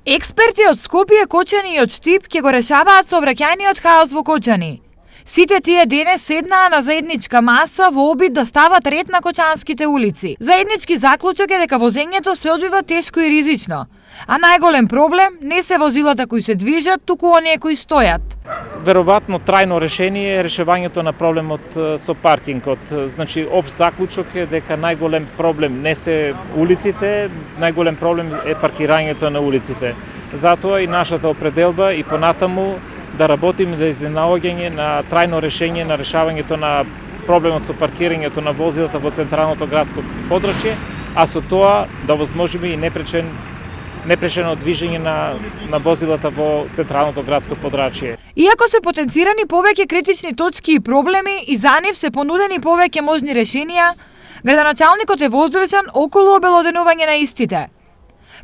Експерти од Скопје, Кочани и од Штип ќе го решаваат сообраќајниот хаос во Кочани. Сите тие денес седнаа на заедничка маса во обид да стават ред на кочанските улици. Заеднички заклучок е дека возењето се одвива тешко и ризично, а најголем проблем не се возилата кои се движат, туку оние кои стојат. Веројатно трајно решение е решавањето на проблемот со паркингот. Значи, општ заклучок е дека најголем проблем не се улиците, најголем проблем е паркирањето на улиците. Затоа и нашата определба и понатаму да работиме да изнаоѓање на трајно решение на решавањето на проблемот со паркирањето на возилата во централното градско подрачје, а со тоа да возможиме и непречено движење на возилата во централното градско подрачје. Иако се потенцирани повеќе критични точки и проблеми и за нив се понудени повеќе можни решенија, градоначалникот е воздржан околу обелоденување на истите.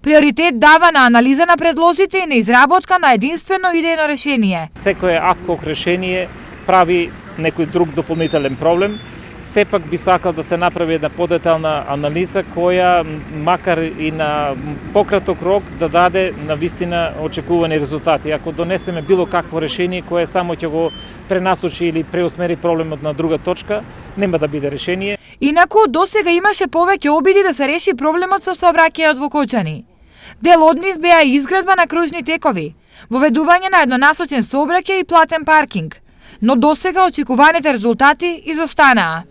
Приоритет дава на анализа на предлозите и на изработка на единствено идејно решение. Секое адхок решение прави некој друг дополнителен проблем. Сепак би сакал да се направи една подетална анализа која макар и на пократок рок да даде на вистина очекувани резултати. Ако донесеме било какво решение кое само ќе го пренасочи или преусмери проблемот на друга точка, нема да биде решение. Инаку досега имаше повеќе обиди да се реши проблемот со сообраќајот во Кочани. Дел од нив беа и изградба на кружни текови, воведување на еднонасочен сообраќај и платен паркинг, но досега очекуваните резултати изостанаа.